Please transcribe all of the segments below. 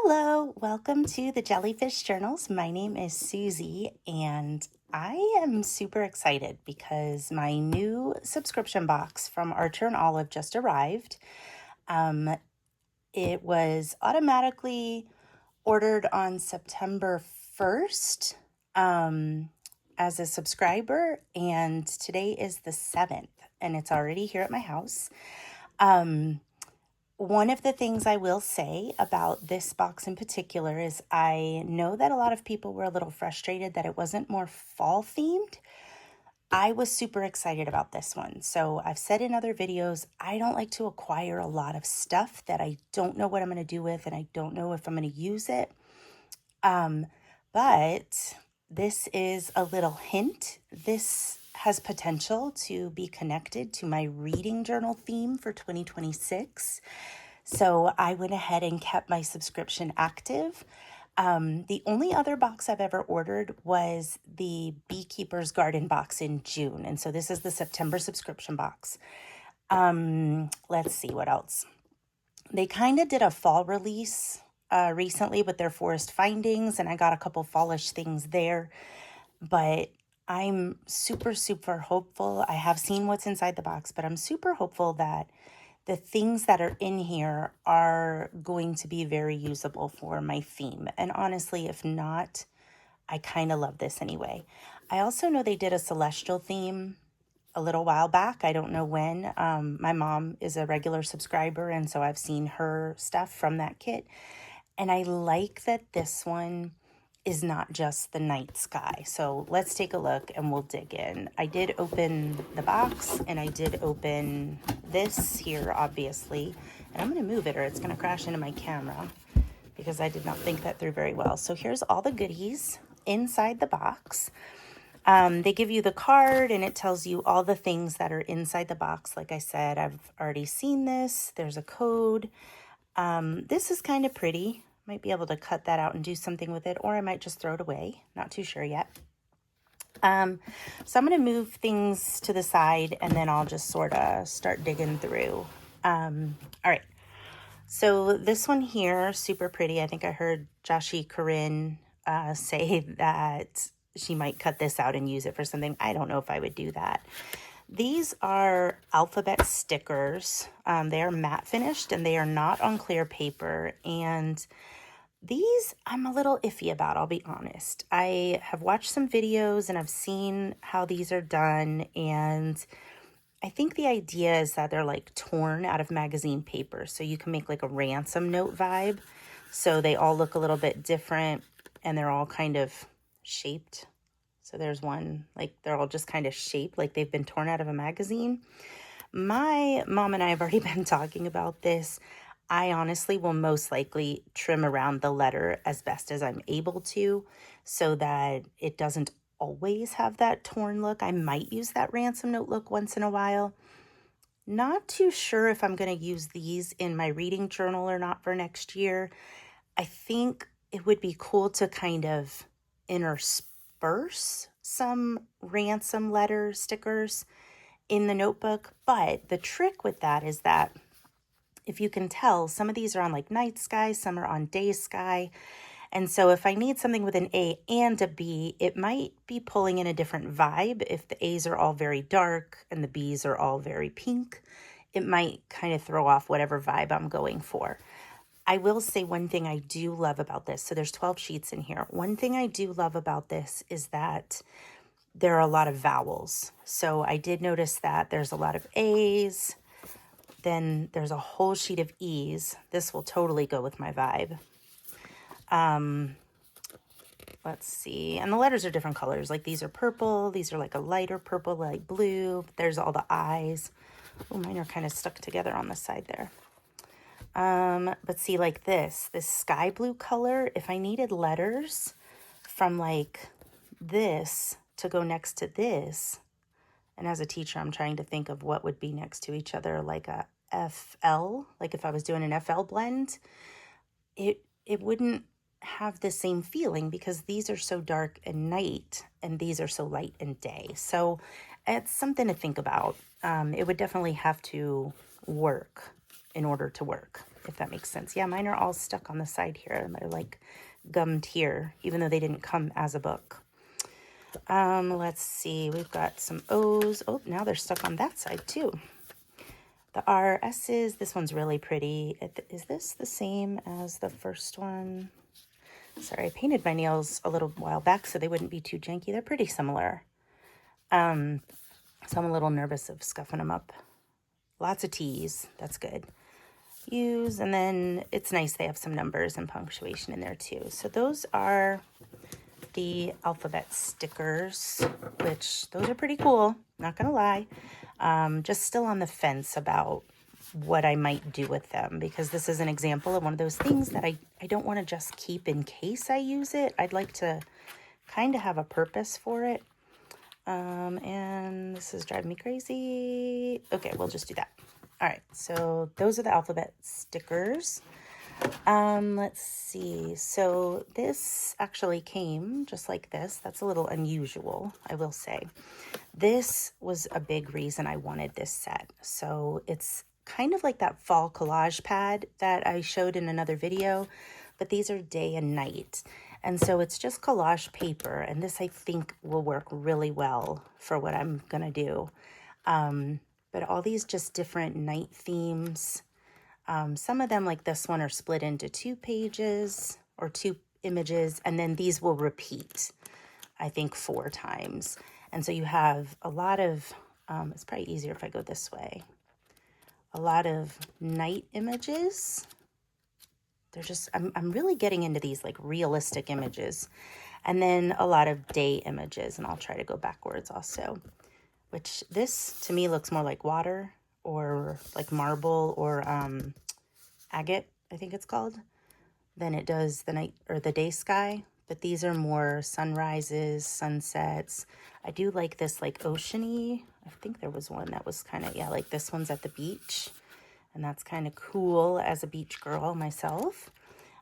Hello, welcome to the Jellyfish Journals. My name is Susie, and I am super excited because my new subscription box from Archer and Olive just arrived. It was automatically ordered on September 1st as a subscriber, and today is the 7th, and it's already here at my house. One of the things I will say about this box in particular is I know that a lot of people were a little frustrated that it wasn't more fall themed. I was super excited about this one. So I've said in other videos, I don't like to acquire a lot of stuff that I don't know what I'm going to do with and I don't know if I'm going to use it. But this is a little hint. This has potential to be connected to my reading journal theme for 2026. So I went ahead and kept my subscription active. The only other box I've ever ordered was the Beekeeper's Garden box in June. And so this is the September subscription box. Let's see what else. They kind of did a fall release recently with their forest findings, and I got a couple fallish things there. But I'm super, super hopeful. I have seen what's inside the box, but I'm super hopeful that the things that are in here are going to be very usable for my theme. And honestly, if not, I kind of love this anyway. I also know they did a celestial theme a little while back. I don't know when. My mom is a regular subscriber, and so I've seen her stuff from that kit. And I like that this one is not just the night sky. So let's take a look and we'll dig in. I did open the box and I did open this here, obviously. And I'm going to move it or it's going to crash into my camera because I did not think that through very well. So here's all the goodies inside the box. They give you the card and it tells you all the things that are inside the box. Like I said, I've already seen this. There's a code. This is kind of pretty. Might be able to cut that out and do something with it, or I might just throw it away. Not too sure yet. So I'm going to move things to the side and then I'll just sort of start digging through. All right. So this one here, super pretty. I think I heard Joshi Corinne say that she might cut this out and use it for something. I don't know if I would do that. These are alphabet stickers. They are matte finished and they are not on clear paper. And these I'm a little iffy about, I'll be honest. I have watched some videos and I've seen how these are done. And I think the idea is that they're like torn out of magazine paper. So you can make like a ransom note vibe. So they all look a little bit different and they're all kind of shaped. So there's one, like they're all just kind of shaped like they've been torn out of a magazine. My mom and I have already been talking about this. I honestly will most likely trim around the letter as best as I'm able to so that it doesn't always have that torn look. I might use that ransom note look once in a while. Not too sure if I'm going to use these in my reading journal or not for next year. I think it would be cool to kind of intersperse some ransom letter stickers in the notebook. But the trick with that is that if you can tell, some of these are on like night sky, some are on day sky. And so if I need something with an A and a B, it might be pulling in a different vibe. If the A's are all very dark and the B's are all very pink, it might kind of throw off whatever vibe I'm going for. I will say one thing I do love about this. So there's 12 sheets in here. One thing I do love about this is that there are a lot of vowels. So I did notice that there's a lot of A's. Then there's a whole sheet of E's. This will totally go with my vibe. Let's see. And the letters are different colors. Like these are purple. These are like a lighter purple, light blue. There's all the I's. Oh, mine are kind of stuck together on the side there. But see, like this sky blue color, if I needed letters from like this to go next to this, and as a teacher, I'm trying to think of what would be next to each other, like a FL, like if I was doing an FL blend, it wouldn't have the same feeling because these are so dark and night and these are so light and day. So it's something to think about. It would definitely have to work in order to work. if that makes sense. Yeah, mine are all stuck on the side here, and they're like gummed here, even though they didn't come as a book. Let's see, we've got some O's. Oh, now they're stuck on that side too. The RS's, this one's really pretty. Is this the same as the first one? Sorry, I painted my nails a little while back so they wouldn't be too janky. They're pretty similar. So I'm a little nervous of scuffing them up. Lots of T's, that's good. U's, and then it's nice they have some numbers and punctuation in there too. So those are the alphabet stickers, which those are pretty cool, not gonna lie. Just still on the fence about what I might do with them, because this is an example of one of those things that I don't want to just keep in case I use it. I'd like to kind of have a purpose for it. And this is driving me crazy. Okay, we'll just do that. All right, so those are the alphabet stickers. Let's see. So this actually came just like this. That's a little unusual, I will say. This was a big reason I wanted this set. So it's kind of like that fall collage pad that I showed in another video, but these are day and night. And so it's just collage paper, and this I think will work really well for what I'm gonna do. But all these just different night themes. Some of them, like this one, are split into 2 pages or 2 images, and then these will repeat, I think, 4 times. And so you have a lot of, it's probably easier if I go this way, a lot of night images. They're just, I'm really getting into these like realistic images, and then a lot of day images, and I'll try to go backwards also, which this to me looks more like water or like marble or agate, I think it's called, than it does the night or the day sky. But these are more sunrises, sunsets. I do like this like oceany. I think there was one that was kind of, yeah, like this one's at the beach. And that's kind of cool as a beach girl myself,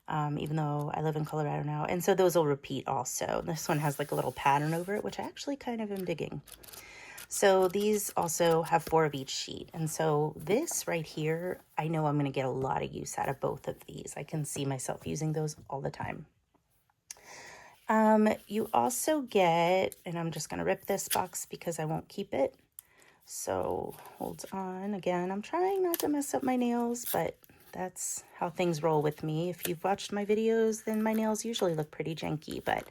even though I live in Colorado now. And so those will repeat also. This one has like a little pattern over it, which I actually kind of am digging. So these also have 4 of each sheet. And so this right here, I know I'm going to get a lot of use out of both of these. I can see myself using those all the time. You also get, and I'm just going to rip this box because I won't keep it. So hold on. Again, I'm trying not to mess up my nails, but that's how things roll with me. If you've watched my videos, then my nails usually look pretty janky, but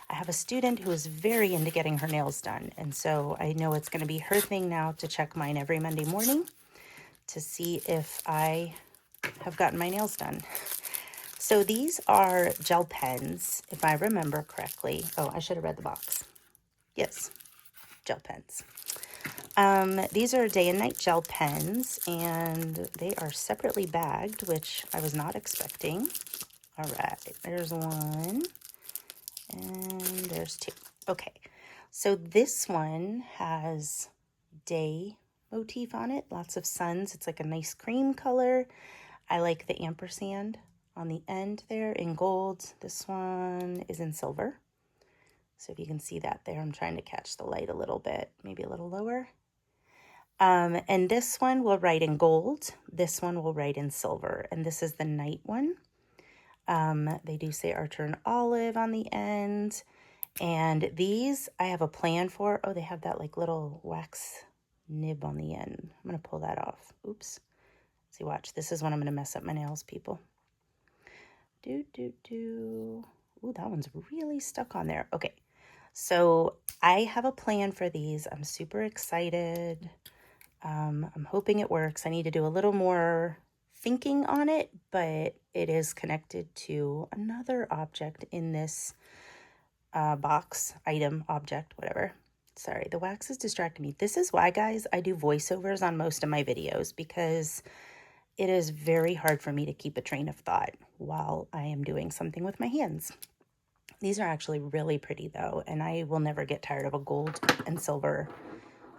I have a student who is very into getting her nails done. And so I know it's going to be her thing now to check mine every Monday morning to see if I have gotten my nails done. So these are gel pens, if I remember correctly. Oh, I should have read the box. Yes, gel pens. These are day and night gel pens, and they are separately bagged, which I was not expecting. All right, there's one, and there's 2. Okay, so this one has day motif on it, lots of suns. It's like a nice cream color. I like the ampersand on the end there in gold. This one is in silver. So if you can see that there, I'm trying to catch the light a little bit, maybe a little lower. And this one will write in gold. This one will write in silver. And this is the night one. They do say Archer and Olive on the end. And these I have a plan for. Oh, they have that like little wax nib on the end. I'm going to pull that off. Oops. See, watch. This is when I'm going to mess up my nails, people. Ooh, that one's really stuck on there. Okay. So I have a plan for these. I'm super excited. I'm hoping it works. I need to do a little more thinking on it, but it is connected to another object in this box, item, object, whatever. Sorry, the wax is distracting me. This is why, guys, I do voiceovers on most of my videos, because it is very hard for me to keep a train of thought while I am doing something with my hands. These are actually really pretty, though, and I will never get tired of a gold and silver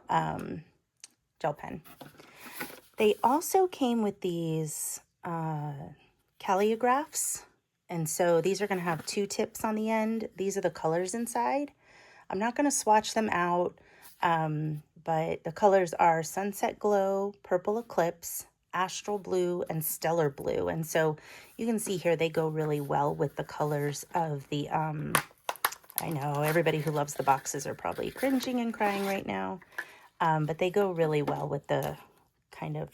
gel pen. They also came with these Calligraphs, and so these are going to have 2 tips on the end. These are the colors inside. I'm not going to swatch them out, but the colors are Sunset Glow, Purple Eclipse, astral blue and stellar blue. And so you can see here they go really well with the colors of the, I know everybody who loves the boxes are probably cringing and crying right now, but they go really well with the kind of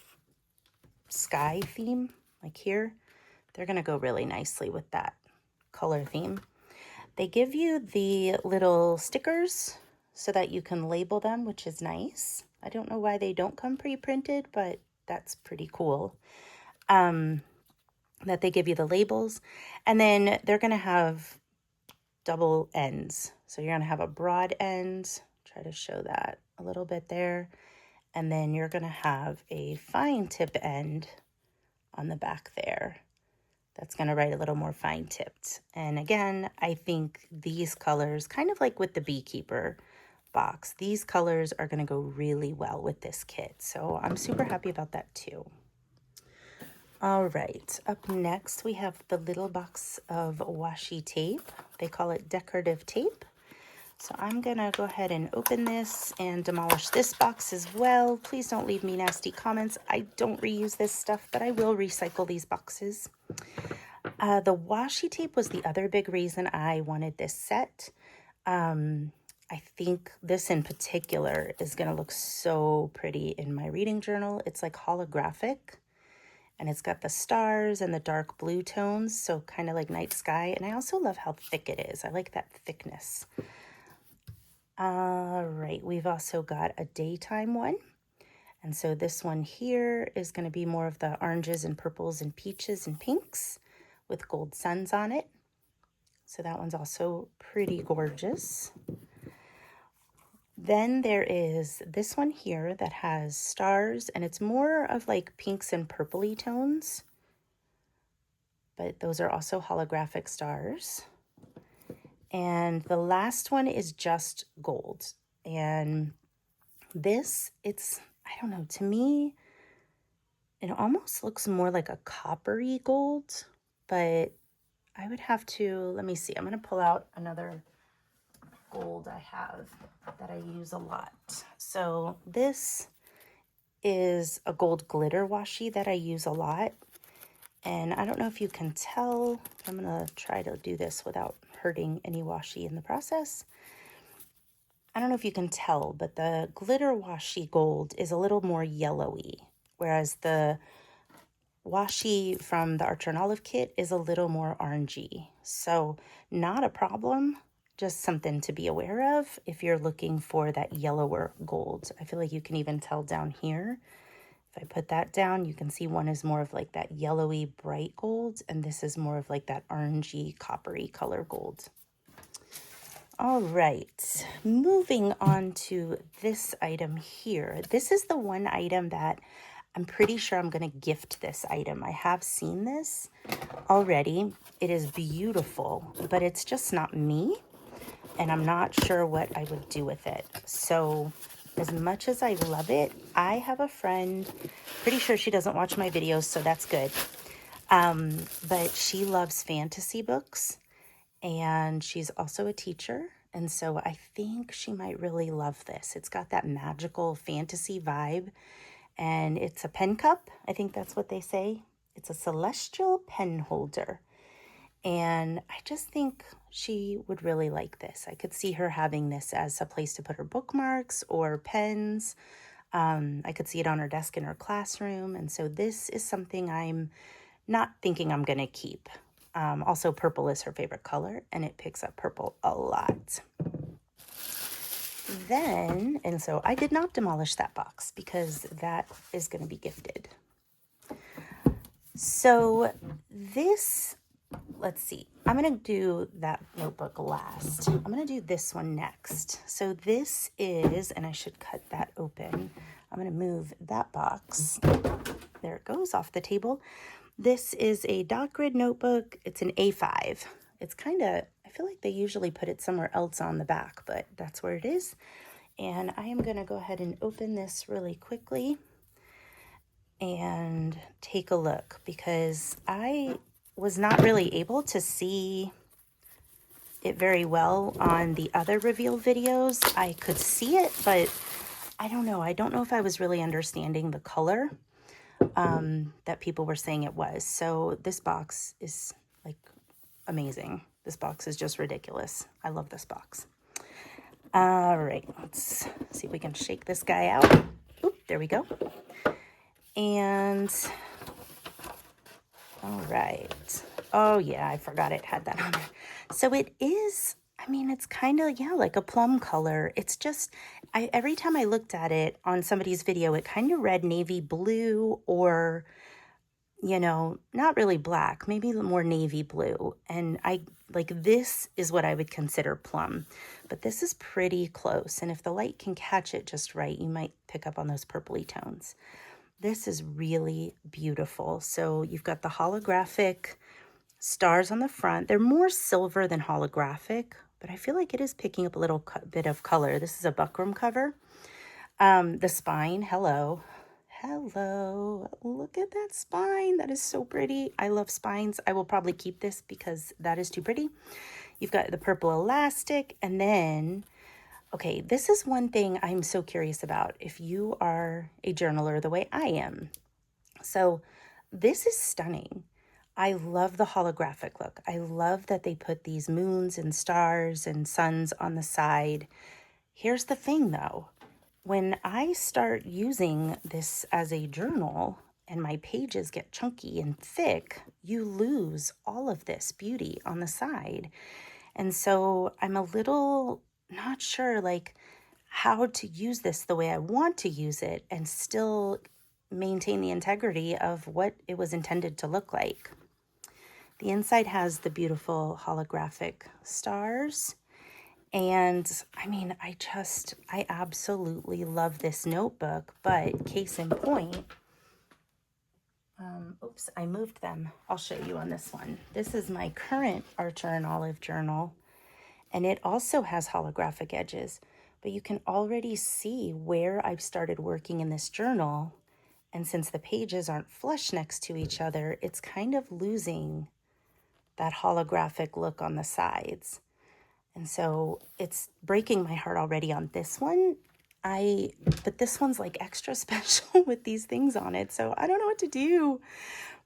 sky theme, like here. They're going to go really nicely with that color theme. They give you the little stickers so that you can label them, which is nice. I don't know why they don't come pre-printed, but that's pretty cool. That they give you the labels, and then they're going to have double ends. So you're going to have a broad end, try to show that a little bit there, and then you're going to have a fine tip end on the back there. That's going to write a little more fine tipped. And again, I think these colors, kind of like with the Beekeeper box, these colors are going to go really well with this kit. So I'm super happy about that too. All right, up next we have the little box of washi tape. They call it decorative tape. So I'm going to go ahead and open this and demolish this box as well. Please don't leave me nasty comments. I don't reuse this stuff, but I will recycle these boxes. The washi tape was the other big reason I wanted this set. I think this in particular is going to look so pretty in my reading journal. It's like holographic, and it's got the stars and the dark blue tones, so kind of like night sky. And I also love how thick it is. I like that thickness. All right, we've also got a daytime one. And so this one here is going to be more of the oranges and purples and peaches and pinks with gold suns on it. So that one's also pretty gorgeous. Then there is this one here that has stars, and it's more of like pinks and purpley tones, but those are also holographic stars. And the last one is just gold. And this, I don't know, to me, it almost looks more like a coppery gold, but I would have to, let me see, I'm going to pull out another gold I have that I use a lot. So this is a gold glitter washi that I use a lot. And I don't know if you can tell, I'm going to try to do this without hurting any washi in the process. I don't know if you can tell, but the glitter washi gold is a little more yellowy, whereas the washi from the Archer and Olive kit is a little more orangey. So not a problem, just something to be aware of if you're looking for that yellower gold. I feel like you can even tell down here. If I put that down, you can see one is more of like that yellowy bright gold, and this is more of like that orangey coppery color gold. All right, moving on to this item here. This is the one item that I'm pretty sure I'm going to gift this item. I have seen this already. It is beautiful, but it's just not me, and I'm not sure what I would do with it. So as much as I love it, I have a friend, pretty sure she doesn't watch my videos, so that's good. But she loves fantasy books, and she's also a teacher. And so I think she might really love this. It's got that magical fantasy vibe, and it's a pen cup. I think that's what they say. It's a celestial pen holder. And I just think she would really like this. I could see her having this as a place to put her bookmarks or pens. I could see it on her desk in her classroom. And so this is something I'm not thinking I'm going to keep. Also, purple is her favorite color, and it picks up purple a lot. Then, and so I did not demolish that box because that is going to be gifted. So this, let's see, I'm going to do that notebook last. I'm going to do this one next. So this is, and I should cut that open. I'm going to move that box. There it goes off the table. This is a dot grid notebook. It's an A5. It's kind of, I feel like they usually put it somewhere else on the back, but that's where it is. And I am going to go ahead and open this really quickly and take a look, because I was not really able to see it very well on the other reveal videos. I could see it, but I don't know. I don't know if I was really understanding the color. that people were saying it was. So this box is like amazing. This box is just ridiculous. I love this box. All right, let's see if we can shake this guy out. Oop, there we go. And all right. Oh yeah, I forgot it had that on there. So it is, I mean, it's kind of, yeah, like a plum color. It's just, every time I looked at it on somebody's video, it kind of read navy blue or, you know, not really black, maybe more navy blue. And this is what I would consider plum, but this is pretty close. And if the light can catch it just right, you might pick up on those purpley tones. This is really beautiful. So you've got the holographic stars on the front. They're more silver than holographic, but I feel like it is picking up a little bit of color. This is a buckram cover. The spine, hello, look at that spine. That is so pretty. I love spines. I will probably keep this because that is too pretty. You've got the purple elastic, and then, okay, this is one thing I'm so curious about if you are a journaler the way I am. So this is stunning. I love the holographic look. I love that they put these moons and stars and suns on the side. Here's the thing though. When I start using this as a journal and my pages get chunky and thick, you lose all of this beauty on the side. And so I'm a little not sure like how to use this the way I want to use it and still maintain the integrity of what it was intended to look like. The inside has the beautiful holographic stars. And I mean, I absolutely love this notebook, but case in point, oops, I moved them. I'll show you on this one. This is my current Archer and Olive journal, and it also has holographic edges, but you can already see where I've started working in this journal. And since the pages aren't flush next to each other, it's kind of losing that holographic look on the sides. And so it's breaking my heart already on this one. But this one's like extra special with these things on it. So I don't know what to do,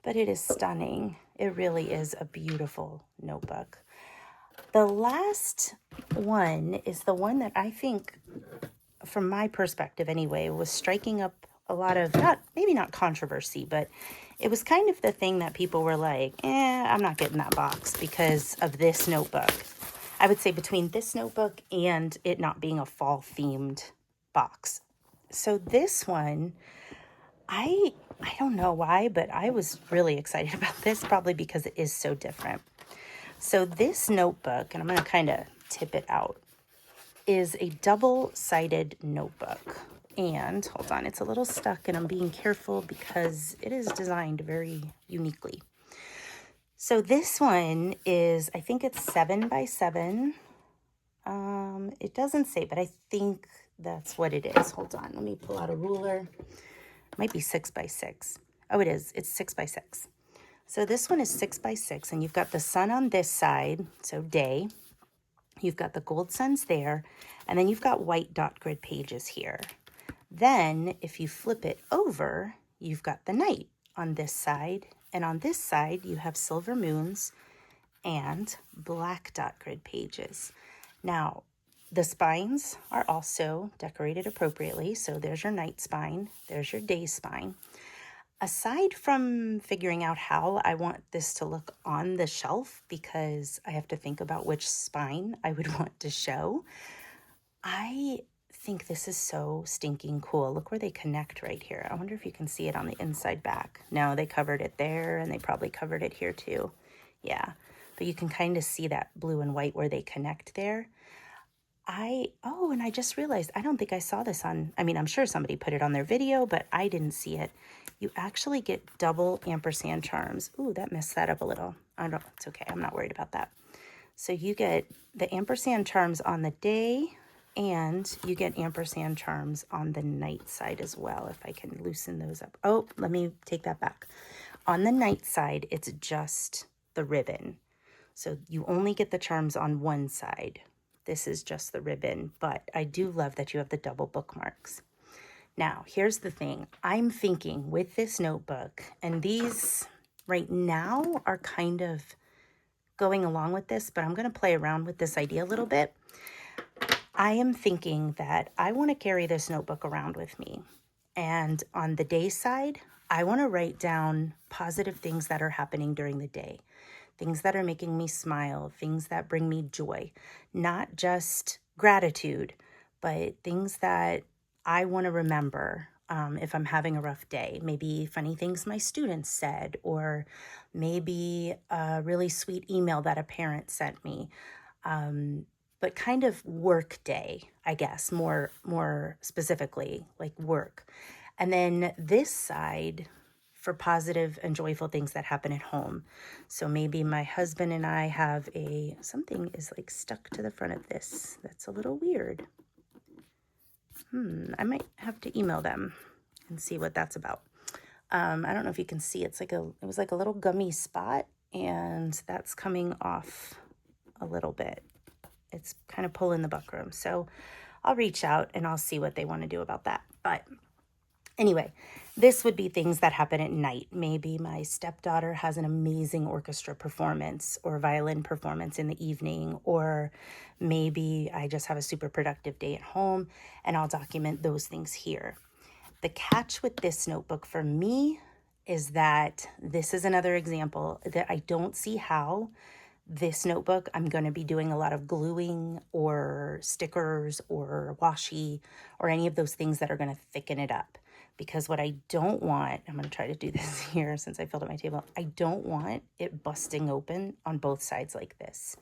but it is stunning. It really is a beautiful notebook. The last one is the one that I think, from my perspective anyway, was striking up a lot of, maybe not controversy, but it was kind of the thing that people were like, I'm not getting that box because of this notebook. I would say between this notebook and it not being a fall themed box. So this one, I don't know why, but I was really excited about this, probably because it is so different. So this notebook, and I'm going to kind of tip it out, is a double-sided notebook. And hold on, it's a little stuck and I'm being careful because it is designed very uniquely. So this one is, I think it's 7 by 7. It doesn't say, but I think that's what it is. Hold on, let me pull out a ruler. It might be 6 by 6. Oh, it is. It's 6 by 6. So this one is 6 by 6, and you've got the sun on this side, so day. You've got the gold suns there, and then you've got white dot grid pages here. Then, if you flip it over, you've got the night on this side, and on this side, you have silver moons and black dot grid pages. Now, the spines are also decorated appropriately, so there's your night spine, there's your day spine. Aside from figuring out how I want this to look on the shelf, because I have to think about which spine I would want to show, I think this is so stinking cool. Look where they connect right here. I wonder if you can see it on the inside back. No, they covered it there, and they probably covered it here too. Yeah, but you can kind of see that blue and white where they connect there. And I just realized, I don't think I saw this on, I mean, I'm sure somebody put it on their video, but I didn't see it. You actually get double ampersand charms. Ooh, that messed that up a little. It's okay. I'm not worried about that. So you get the ampersand charms on the day, and you get ampersand charms on the night side as well, if I can loosen those up. Oh, let me take that back. On the night side, it's just the ribbon. So you only get the charms on one side. This is just the ribbon, but I do love that you have the double bookmarks. Now, here's the thing. I'm thinking with this notebook, and these right now are kind of going along with this, but I'm going to play around with this idea a little bit. I am thinking that I want to carry this notebook around with me. And on the day side, I want to write down positive things that are happening during the day, things that are making me smile, things that bring me joy, not just gratitude, but things that I want to remember if I'm having a rough day. Maybe funny things my students said, or maybe a really sweet email that a parent sent me. But kind of work day, I guess, more specifically, like work. And then this side for positive and joyful things that happen at home. So maybe my husband and I have something is like stuck to the front of this. That's a little weird. I might have to email them and see what that's about. I don't know if you can see, it was like a little gummy spot, and that's coming off a little bit. It's kind of pulling the buckram. So I'll reach out and I'll see what they want to do about that. But anyway, this would be things that happen at night. Maybe my stepdaughter has an amazing orchestra performance or violin performance in the evening, or maybe I just have a super productive day at home, and I'll document those things here. The catch with this notebook for me is that this is another example that I don't see how this notebook, I'm going to be doing a lot of gluing or stickers or washi or any of those things that are going to thicken it up. Because what I don't want, I'm going to try to do this here since I filled up my table, I don't want it busting open on both sides like this.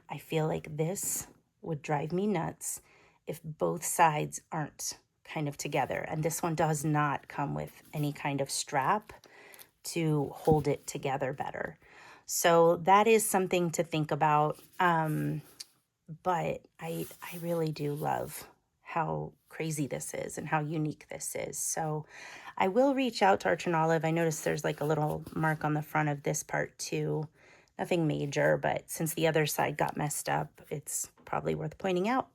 I feel like this would drive me nuts if both sides aren't kind of together. And this one does not come with any kind of strap to hold it together better. So that is something to think about. But I really do love how crazy this is and how unique this is. So I will reach out to Arch and Olive. I noticed there's like a little mark on the front of this part too. Nothing major, but since the other side got messed up, it's probably worth pointing out.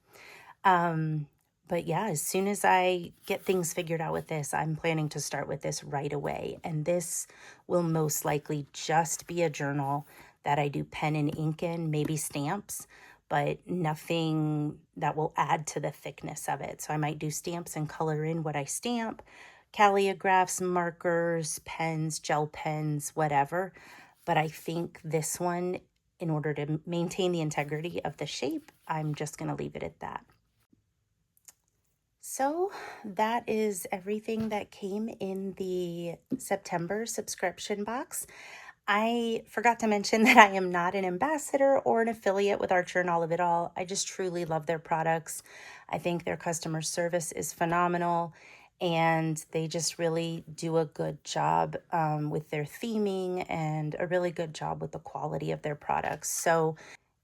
But yeah, as soon as I get things figured out with this, I'm planning to start with this right away. And this will most likely just be a journal that I do pen and ink in, maybe stamps, but nothing that will add to the thickness of it. So I might do stamps and color in what I stamp, calligraphs, markers, pens, gel pens, whatever. But I think this one, in order to maintain the integrity of the shape, I'm just going to leave it at that. So that is everything that came in the September subscription box. I forgot to mention that I am not an ambassador or an affiliate with Archer and Olive at all. I just truly love their products. I think their customer service is phenomenal, and they just really do a good job with their theming and a really good job with the quality of their products. So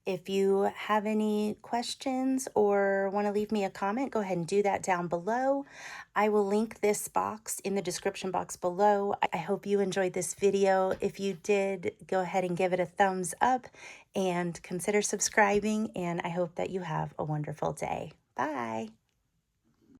if you have any questions or want to leave me a comment, go ahead and do that down below. I will link this box in the description box below. I hope you enjoyed this video. If you did, go ahead and give it a thumbs up and consider subscribing. And I hope that you have a wonderful day. Bye.